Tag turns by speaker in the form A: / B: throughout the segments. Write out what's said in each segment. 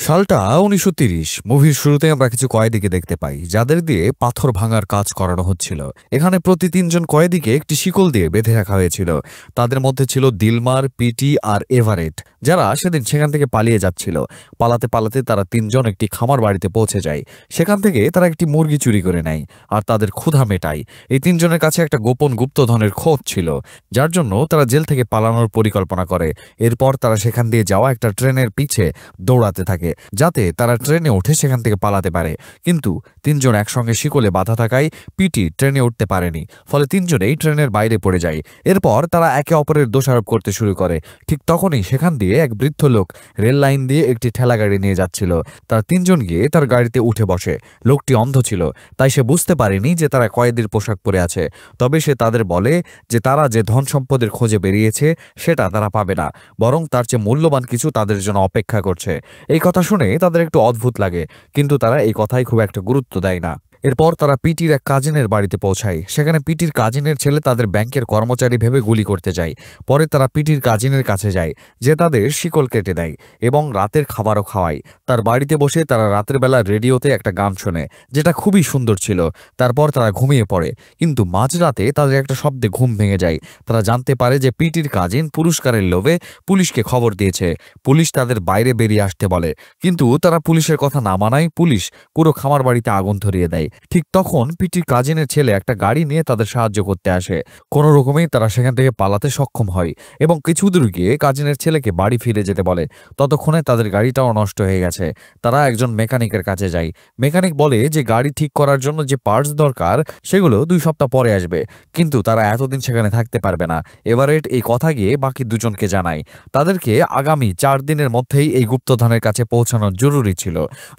A: সালটা ১৯৩০। মুভির শুরুতে আমরা কিছু কয়েদিকে দেখতে পাই যাদের দিয়ে পাথর ভাঙার কাজ করানো হচ্ছিল। এখানে প্রতি ৩ জন কয়েদিকে একটি শিকল দিয়ে বেঁধে রাখা হয়েছিল। তাদের মধ্যে ছিল দিলমার, পিটি আর এভারেট, যারা সেদিন সেখান থেকে পালিয়ে যাচ্ছিল। পালাতে পালাতে তারা ৩ জন একটি খামার বাড়িতে পৌঁছে যায়। সেখান থেকে তারা একটি মুরগি চুরি করে নেয় আর তাদের ক্ষুধা মেটায়। এই ৩ জনের কাছে একটা গোপন গুপ্তধনের খোঁজ ছিল, যার জন্য তারা জেল থেকে পালানোর পরিকল্পনা করে। এরপর তারা সেখান দিয়ে যাওয়া একটা ট্রেনের পিছে দৌড়াতে থাকে, যাতে তারা ট্রেনে উঠে সেখান থেকে পালাতে পারে। কিন্তু ৩ জন একসঙ্গে শিকলে বাধা থাকায় পিটি ট্রেনে উঠতে পারেনি, ফলে ৩ জনেই ট্রেনের বাইরে পড়ে যায়। এরপর তারা একে অপরের দোষারোপ করতে শুরু করে। ঠিক তখনই সেখান দিয়ে এক বৃদ্ধ লোক রেল লাইন দিয়ে একটি ঠেলা গাড়ি নিয়ে যাচ্ছিল। তারা ৩ জন গিয়ে তার গাড়িতে উঠে বসে। লোকটি অন্ধ ছিল, তাই সে বুঝতে পারেনি যে তারা কয়েদির পোশাক পরে আছে। তবে সে তাদের বলে যে তারা যে ধন সম্পদের খোঁজে বেরিয়েছে সেটা তারা পাবে না, বরং তার চেয়ে মূল্যবান কিছু তাদের জন্য অপেক্ষা করছে। এই কথা শুনে তাদের একটু অদ্ভুত লাগে, কিন্তু তারা এই কথায় খুব একটা গুরুত্ব দেয় না। এরপর তারা পিটির এক কাজিনের বাড়িতে পৌঁছায়। সেখানে পিটির কাজিনের ছেলে তাদের ব্যাংকের কর্মচারী ভেবে গুলি করতে যায়। পরে তারা পিটির কাজিনের কাছে যায়, যে তাদের শিকল কেটে দেয় এবং রাতের খাবারও খাওয়ায়। তার বাড়িতে বসে তারা রাতের বেলা রেডিওতে একটা গান শোনে, যেটা খুবই সুন্দর ছিল। তারপর তারা ঘুমিয়ে পড়ে, কিন্তু মাঝরাতে তাদের একটা শব্দে ঘুম ভেঙে যায়। তারা জানতে পারে যে পিটির কাজিন পুরস্কারের লোভে পুলিশকে খবর দিয়েছে। পুলিশ তাদের বাইরে বেরিয়ে আসতে বলে, কিন্তু তারা পুলিশের কথা না মানায় পুলিশ পুরো খামার বাড়িতে আগুন ধরিয়ে দেয়। ঠিক তখন পিটির কাজিনের ছেলে একটা গাড়ি নিয়ে তাদের সাহায্য করতে আসে। কোনো রকমেই তারা সেখান থেকে পালাতে সক্ষম হয় এবং কিছু দূর গিয়ে কাজিনের ছেলেকে বাড়ি ফিরে যেতে বলে। ততক্ষণে তাদের গাড়িটাও নষ্ট হয়ে গেছে। তারা একজন মেকানিকের কাছে যায়। মেকানিক বলে যে গাড়ি ঠিক করার জন্য যে পার্টস দরকার সেগুলো ২ সপ্তাহ পরে আসবে, কিন্তু তারা এতদিন সেখানে থাকতে পারবে না। এভারেট এই কথা গিয়ে বাকি ২ জনকে জানায়। তাদেরকে আগামী ৪ দিনের মধ্যেই এই গুপ্তধনের কাছে পৌঁছানো জরুরি ছিল।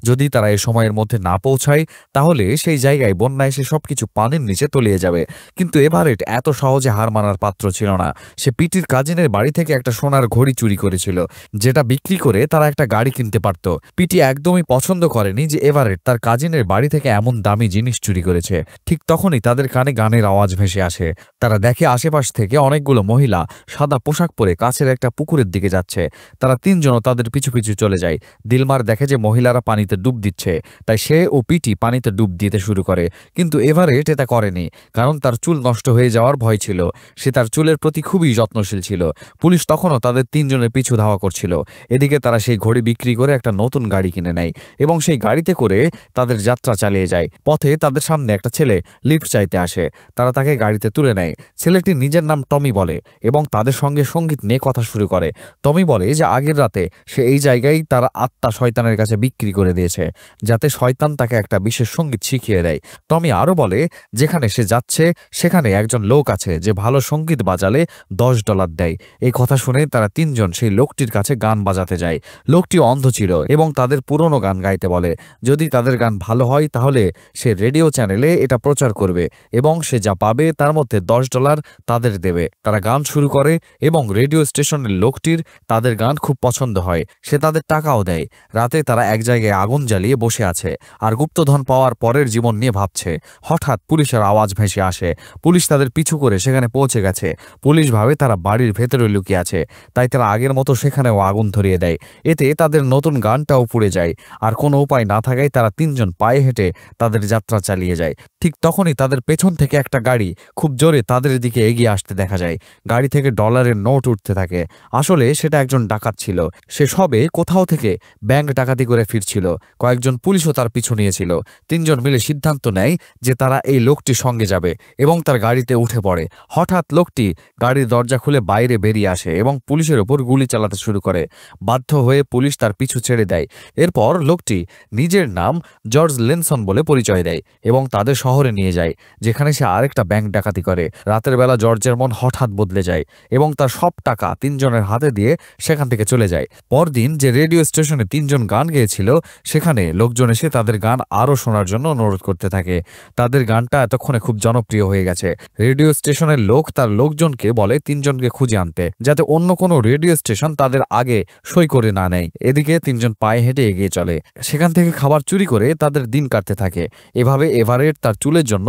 A: যদি তারা এই সময়ের মধ্যে না পৌঁছায় তাহলে সেই জায়গায় বন্যা এসে সবকিছু পানির নিচে তলিয়ে যাবে। কিন্তু এভারেট এত সহজে হার মানার পাত্র ছিল না। সে পিটির কাজিনের বাড়ি থেকে একটা সোনার ঘড়ি চুরি করেছিল, যেটা বিক্রি করে তারা একটা গাড়ি কিনতে পারত। পিটি একদমই পছন্দ করেনি যে এভারেট তার কাজিনের বাড়ি থেকে এমন দামি জিনিস চুরি করেছে। ঠিক তখনই তাদের কানে গানের আওয়াজ ভেসে আসে। তারা দেখে আশেপাশ থেকে অনেকগুলো মহিলা সাদা পোশাক পরে কাছের একটা পুকুরের দিকে যাচ্ছে। তারা ৩ জনও তাদের পিছু পিছু চলে যায়। দিলমার দেখে যে মহিলারা পানিতে ডুব দিচ্ছে, তাই সে ও পিটি পানিতে ডুব দিতে শুরু করে। কিন্তু এভারেট এটা করেনি, কারণ তার চুল নষ্ট হয়ে যাওয়ার ভয় ছিল। সে তার চুলের প্রতি খুবই যত্নশীল ছিল। পুলিশ তখনও তাদের ৩ জনের পিছু ধাওয়া করছিল। এদিকে তারা সেই ঘড়ি বিক্রি করে একটা নতুন গাড়ি কিনে নেয় এবং সেই গাড়িতে করে তাদের যাত্রা চালিয়ে যায়। পথে তাদের সামনে একটা ছেলে লিফট চাইতে আসে। তারা তাকে গাড়িতে তুলে নেয়। ছেলেটি নিজের নাম টমি বলে এবং তাদের সঙ্গে সঙ্গীত নিয়ে কথা শুরু করে। টমি বলে যে আগের রাতে সে এই জায়গায় তার আত্মা শয়তানের কাছে বিক্রি করে দিয়েছে, যাতে শয়তান তাকে একটা বিশেষ সঙ্গীত শিখিয়ে দেয়। টমি আরও বলে যেখানে সে যাচ্ছে সেখানে একজন লোক আছে যে ভালো সঙ্গীত বাজালে $10 দেয়। এই কথা শুনে তারা ৩ জন সেই লোকটির কাছে গান বাজাতে যায়। লোকটি অন্ধ ছিল এবং তাদের পুরনো গান গাইতে বলে। যদি তাদের গান ভালো হয় তাহলে সে রেডিও চ্যানেলে এটা প্রচার করবে এবং সে যা পাবে তার মধ্যে $10 তাদের দেবে। তারা গান শুরু করে এবং রেডিও স্টেশনের লোকটির তাদের গান খুব পছন্দ হয়। সে তাদের টাকাও দেয়। রাতে তারা এক জায়গায় আগুন জ্বালিয়ে বসে আছে আর গুপ্তধন পাওয়ার পরের জীবন নিয়ে ভাবছে। হঠাৎ পুলিশের আওয়াজ ভেসে আসে। পুলিশ তাদের পিছু করে সেখানে পৌঁছে গেছে। পুলিশ ভাবে তারা বাড়ির ভেতরে লুকিয়ে আছে, তাই তারা আগের মতো সেখানেও আগুন ধরিয়ে দেয়। এতে তাদের নতুন গানটাও পুড়ে যায়। আর কোনো উপায় না থাকায় তারা ৩ জন পায়ে হেঁটে তাদের যাত্রা চালিয়ে যায়। ঠিক তখনই তাদের পেছন থেকে একটা গাড়ি খুব জোরে তাদের দিকে এগিয়ে আসতে দেখা যায়। গাড়ি থেকে ডলারের নোট উঠতে থাকে। আসলে সেটা একজন ডাকাত ছিল। সে সবে কোথাও থেকে ব্যাংক ডাকাতি করে ফিরছিল। কয়েকজন পুলিশও তার পিছু নিয়েছিল। ৩ জন মিলে সিদ্ধান্ত নেয় যে তারা এই লোকটির সঙ্গে যাবে এবং তার গাড়িতে উঠে পড়ে। হঠাৎ লোকটি গাড়ির দরজা খুলে বাইরে বেরিয়ে আসে এবং পুলিশের ওপর গুলি চালাতে শুরু করে। বাধ্য হয়ে পুলিশ তার পিছু ছেড়ে দেয়। এরপর লোকটি নিজের নাম জর্জ লেনসন বলে পরিচয় দেয় এবং তাদের শহরে নিয়ে যায়, যেখানে সে আরেকটা ব্যাংক ডাকাতি করে। রাতের বেলা জর্জের মন হঠাৎ বদলে যায় এবং তার সব টাকা ৩ জনের হাতে দিয়ে সেখান থেকে চলে যায়। পরদিন যে রেডিও স্টেশনে ৩ জন গান গেয়েছিল সেখানে লোকজন এসে তাদের গান আরও শোনার জন্য অনুরোধ করতে থাকে। তাদের গানটা এতক্ষণে খুব জনপ্রিয় হয়ে গেছে। রেডিও স্টেশনের লোক তার লোকজনকে বলে তিনজনকে খুঁজে আনতে, যাতে অন্য কোনো রেডিও স্টেশন তাদের আগে সই করে না নেয়। এদিকে তিনজন পায়ে হেঁটে এগিয়ে চলে, সেখান থেকে খাবার চুরি করে তাদের দিন কাটতে থাকে। এভাবে এভারেট তার চুলের জন্য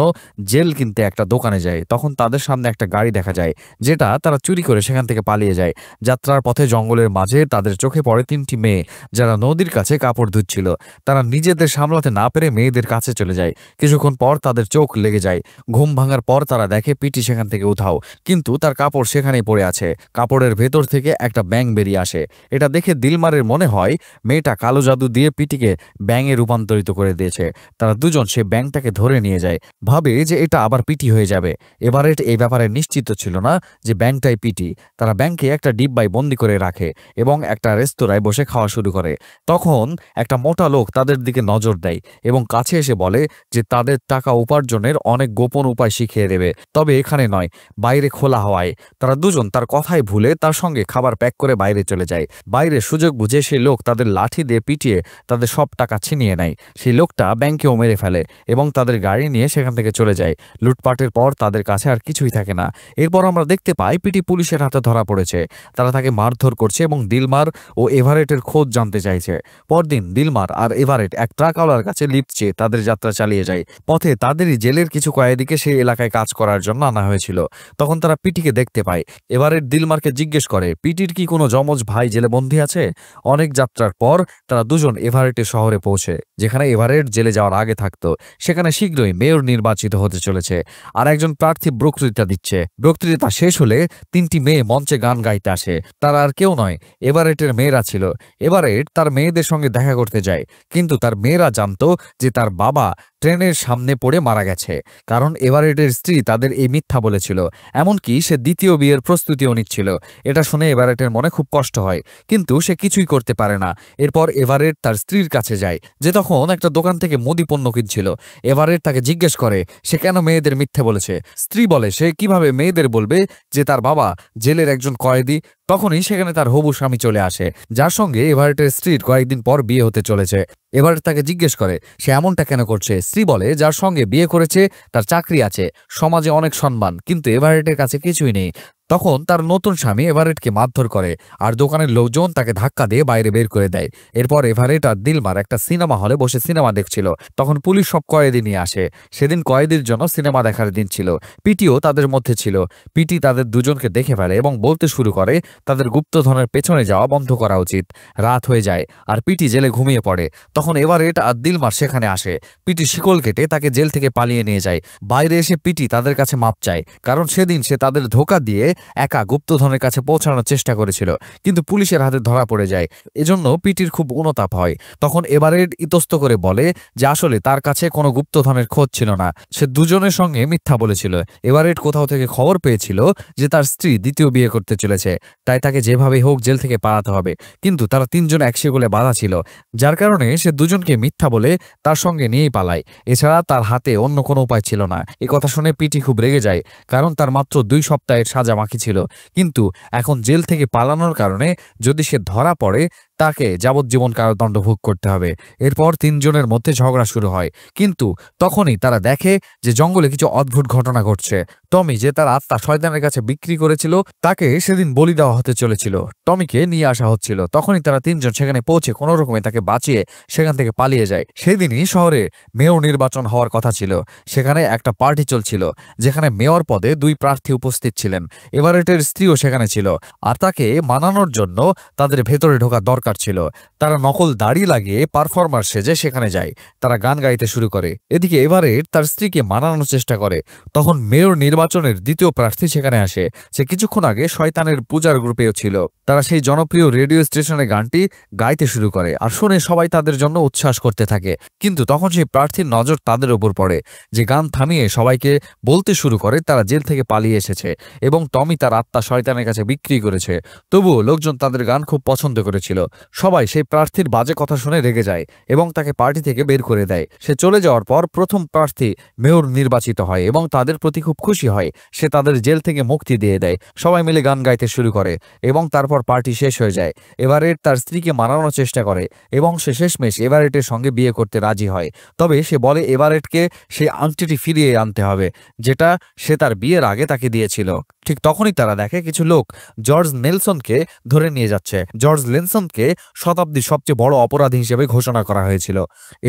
A: জেল কিনতে একটা দোকানে যায়। তখন তাদের সামনে একটা গাড়ি দেখা যায়, যেটা তারা চুরি করে সেখান থেকে পালিয়ে যায়। যাত্রার পথে জঙ্গলের মাঝে তাদের চোখে পড়ে তিনটি মেয়ে, যারা নদীর কাছে কাপড় ধুচ্ছিল। তারা নিজেদের সামলাতে না পেরে মেয়েদের কাছে চলে যায়। কিছুক্ষণ পর তাদের চোখ লেগে যায়। ঘুম ভাঙার পর তারা দেখে পিটি সেখান থেকে উধাও, কিন্তু তার কাপড় সেখানেই পড়ে আছে। কাপড়ের ভেতর থেকে একটা ব্যাঙ বেরিয়ে আসে। এটা দেখে দিলমারের মনে হয় মেয়েটা কালো জাদু দিয়ে পিটিকে ব্যাঙে রূপান্তরিত করে দিয়েছে। তারা দুজন সে ব্যাঙটাকে ধরে নিয়ে যায়, ভাবে যে এটা আবার পিটি হয়ে যাবে। এভারেট এই ব্যাপারে নিশ্চিত ছিল না যে ব্যাঙটাই পিটি। তারা ব্যাঙকে একটা ডিব্বায় বন্দি করে রাখে এবং একটা রেস্তোরাঁয় বসে খাওয়া শুরু করে। তখন একটা মোটা লোক তাদের দিকে নজর দেয় এবং কাছে এসে বলে যে তাদের টাকা উপার্জনের অনেক গোপন উপায় শিখিয়ে দেবে, তবে এখানে নয়, বাইরে খোলা হওয়ায়। তারা দুজন তার কথাই ভুলে তার সঙ্গে খাবার প্যাক করে বাইরে চলে যায়। বাইরে সুযোগ বুঝে সেই লোক তাদের লাঠি দিয়ে পিটিয়ে তাদের সব টাকা ছিনিয়ে নেয়। সেই লোকটা ব্যাংকেও মেরে ফেলে এবং তাদের গাড়ি নিয়ে সেখান থেকে চলে যায়। লুটপাটের পর তাদের কাছে আর কিছুই থাকে না। এরপর আমরা দেখতে পাই পিটি পুলিশের হাতে ধরা পড়েছে। তারা তাকে মারধর করছে এবং দিলমার ও এভারেটের খোঁজ জানতে চাইছে। পরদিন দিলমার আর এভারেট এক ট্রাকওয়ালার কাছে লিফট চেয়ে তাদের যাত্রা চালিয়ে যায়। পথে তাদেরই জেলের কিছু কয়েদিকে সেই এলাকায় কাজ করার জন্য আনা হয়েছিল। তখন তারা পিটিকে দেখতে পায়। এভারেট দিলমারকে জিজ্ঞেস করে পিটির কি কোনো যমজ ভাই জেলে বন্দী আছে। অনেক যাত্রার পর তারা দুজন এভারেটের শহরে পৌঁছে, যেখানে এভারেট জেলে যাওয়ার আগে থাকতো। সেখানে শীঘ্রই মেয়র নির্বাচিত হতে চলেছে, আর একজন প্রার্থী বক্তৃতা দিচ্ছে। বক্তৃতা শেষ হলে তিনটি মেয়ে মঞ্চে গান গাইতে আসে। তারা আর কেউ নয়, এভারেটের মেয়েরা ছিল। এভারেট তার মেয়েদের সঙ্গে দেখা করতে যায়, কিন্তু তার মেয়েরা জানতো যে তার বাবা ট্রেনের সামনে পড়ে মারা গেছে, কারণ এভারেটের স্ত্রী তাদের এই মিথ্যা বলেছিল। এমনকি সে দ্বিতীয় বিয়ের প্রস্তুতিও নিচ্ছিল। এটা শুনে এভারেটের মনে খুব কষ্ট হয়, কিন্তু সে কিছুই করতে পারে না। এরপর এভারেট তার স্ত্রীর কাছে যায়, যে তখন একটা দোকান থেকে মুদি পণ্য কিনছিল। এভারেট তাকে জিজ্ঞেস করে সে কেন মেয়েদের মিথ্যে বলেছে। স্ত্রী বলে সে কিভাবে মেয়েদের বলবে যে তার বাবা জেলের একজন কয়েদি। তখনই সেখানে তার হবু স্বামী চলে আসে, যার সঙ্গে এভারেটের স্ত্রীর কয়েকদিন পর বিয়ে হতে চলেছে। এভারেট তাকে জিজ্ঞেস করে সে এমনটা কেন করছে। স্ত্রী বলে যার সঙ্গে বিয়ে করেছে তার চাকরি আছে, সমাজে অনেক সম্মান, কিন্তু এভারেটের কাছে কিছুই নেই। তখন তার নতুন স্বামী এভারেটকে মারধর করে, আর দোকানের লোকজন তাকে ধাক্কা দিয়ে বাইরে বের করে দেয়। এরপর এভারেট আর দিলমার একটা সিনেমা হলে বসে সিনেমা দেখছিল। তখন পুলিশ সব কয়েদি নিয়ে আসে। সেদিন কয়েদির জন্য সিনেমা দেখার দিন ছিল। পিটিও তাদের মধ্যে ছিল। পিটি তাদের দুজনকে দেখে ফেলে এবং বলতে শুরু করে তাদের গুপ্তধনের পেছনে যাওয়া বন্ধ করা উচিত। রাত হয়ে যায় আর পিটি জেলে ঘুমিয়ে পড়ে। তখন এভারেট আর দিলমার সেখানে আসে। পিটি শিকল কেটে তাকে জেল থেকে পালিয়ে নিয়ে যায়। বাইরে এসে পিটি তাদের কাছে মাপ চায়, কারণ সেদিন সে তাদের ধোঁকা দিয়ে একা গুপ্তধনের কাছে পৌঁছানোর চেষ্টা করেছিল, কিন্তু পুলিশের হাতে ধরা পড়ে যায়। এজন্য পিটির খুব অনুতাপ হয়। তখন এভারেট ইতস্ত করে বলে যে আসলে তার কাছে কোনো গুপ্তধনের খোঁজ ছিল না, সে দুজনের সঙ্গে মিথ্যা বলেছিল। এভারেট কোথাও থেকে খবর পেয়েছিল যে তার স্ত্রী দ্বিতীয় বিয়ে করতে চলেছে, তাই তাকে যেভাবে হোক জেল থেকে পালাতে হবে। কিন্তু তারা তিনজন একসেগুলে বাধা ছিল, যার কারণে সে দুজনকে মিথ্যা বলে তার সঙ্গে নিয়েই পালায়। এছাড়া তার হাতে অন্য কোনো উপায় ছিল না। এ কথা শুনে পিটি খুব রেগে যায়, কারণ তার মাত্র 2 সপ্তাহের সাজা বাকি ছিল। কিন্তু এখন জেল থেকে পালানোর কারণে যদি সে ধরা পড়ে তাকে যাবজ্জীবন কারাদণ্ড ভোগ করতে হবে। এরপর তিনজনের মধ্যে ঝগড়া শুরু হয়, কিন্তু তখনই তারা দেখে যে জঙ্গলে কিছু অদ্ভুত ঘটনা ঘটছে। টমি, যে তার আত্মা শয়তানের কাছে বিক্রি করেছিল, তাকে সেদিন বলি দেওয়া হতে চলেছিল। টমিকে নিয়ে আসা হচ্ছিল। তখনই তারা তিনজন সেখানে পৌঁছে কোনো রকমে তাকে বাঁচিয়ে সেখান থেকে পালিয়ে যায়। সেদিনই শহরে মেয়র নির্বাচন হওয়ার কথা ছিল। সেখানে একটা পার্টি চলছিল, যেখানে মেয়র পদে 2 প্রার্থী উপস্থিত ছিলেন। এভারেটের স্ত্রীও সেখানে ছিল, আর তাকে মানানোর জন্য তাদের ভেতরে ঢোকা দরকার ছিল। তারা নকল দাড়ি লাগিয়ে পারফর্মার সেজে সেখানে যায়। তারা গান গাইতে শুরু করে। এদিকে এভারেট তার স্ত্রীকে মানানোর চেষ্টা করে। তখন মেয়র নির্বাচনের দ্বিতীয় প্রার্থী সেখানে আসে। সে কিছুক্ষণ আগে শয়তানের পূজার গ্রুপেও ছিল। তারা সেই জনপ্রিয় রেডিও স্টেশনের গানটি গাইতে শুরু করে, আর শুনে সবাই তাদের জন্য উচ্ছ্বাস করতে থাকে। কিন্তু তখন সেই প্রার্থীর নজর তাদের উপর পড়ে, যে গান থামিয়ে সবাইকে বলতে শুরু করে তারা জেল থেকে পালিয়ে এসেছে এবং টমি তার আত্মা শয়তানের কাছে বিক্রি করেছে। তবুও লোকজন তাদের গান খুব পছন্দ করেছিল। সবাই সেই প্রার্থীর বাজে কথা শুনে রেগে যায় এবং তাকে পার্টি থেকে বের করে দেয়। সে চলে যাওয়ার পর প্রথম প্রার্থী মেয়র নির্বাচিত হয় এবং তাদের প্রতি খুব খুশি হয়। সে তাদের জেল থেকে মুক্তি দিয়ে দেয়। সবাই মিলে গান গাইতে শুরু করে এবং তারপর পার্টি শেষ হয়ে যায়। এভারেট তার স্ত্রীকে মানানোর চেষ্টা করে এবং সে শেষমেশ এভারেটের সঙ্গে বিয়ে করতে রাজি হয়। তবে সে বলে এভারেটকে সেই আংটিটি ফিরিয়ে আনতে হবে, যেটা সে তার বিয়ের আগে তাকে দিয়েছিল। ঠিক তখনই তারা দেখে কিছু লোক জর্জ নেলসনকে ধরে নিয়ে যাচ্ছে। জর্জ নেলসনকে শতাব্দীর সবচেয়ে বড় অপরাধী হিসেবে ঘোষণা করা হয়েছিল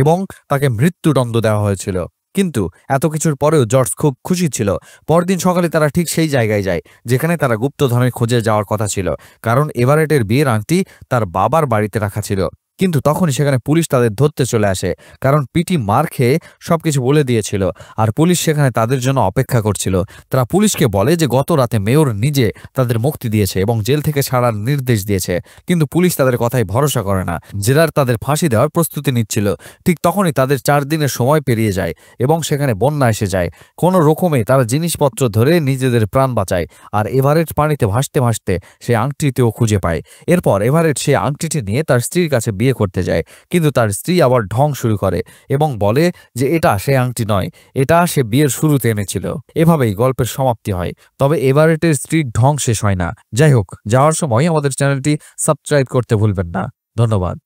A: এবং তাকে মৃত্যুদণ্ড দেওয়া হয়েছিল। কিন্তু এত কিছুর পরেও জর্জ খুব খুশি ছিল। পরদিন সকালে তারা ঠিক সেই জায়গায় যায় যেখানে তারা গুপ্তধনের খোঁজে যাওয়ার কথা ছিল, কারণ এভারেটের বিয়ের আংটি তার বাবার বাড়িতে রাখা ছিল। কিন্তু তখনই সেখানে পুলিশ তাদের ধরতে চলে আসে, কারণ পিটি মার খেয়ে সবকিছু বলে দিয়েছিল আর পুলিশ সেখানে তাদের জন্য অপেক্ষা করছিল। তারা পুলিশকে বলে যে গত রাতে মেয়র নিজে তাদের মুক্তি দিয়েছে এবং জেল থেকে ছাড়ার নির্দেশ দিয়েছে, কিন্তু পুলিশ তাদের কথায় ভরসা করে না। জেলার তাদের ফাঁসি দেওয়ার প্রস্তুতি নিচ্ছিল। ঠিক তখনই তাদের 4 দিনের সময় পেরিয়ে যায় এবং সেখানে বন্যা এসে যায়। কোনো রকমে তারা জিনিসপত্র ধরে নিজেদের প্রাণ বাঁচায় আর এভারেট পানিতে ভাসতে ভাসতে সেই আংটিটিও খুঁজে পায়। এরপর এভারেট সেই আংটিটি নিয়ে তার স্ত্রীর কাছে বিয়ে করতে যায়, কিন্তু তার স্ত্রী আবার ঢং শুরু করে এবং বলে যে এটা সে আংটি নয়, এটা সে বিয়ের শুরুতে এনেছিল। এভাবেই গল্পের সমাপ্তি হয়। তবে এভারেটের স্ত্রীর ঢং শেষ হয় না। যাই হোক, যাওয়ার সময় আমাদের চ্যানেলটি সাবস্ক্রাইব করতে ভুলবেন না। ধন্যবাদ।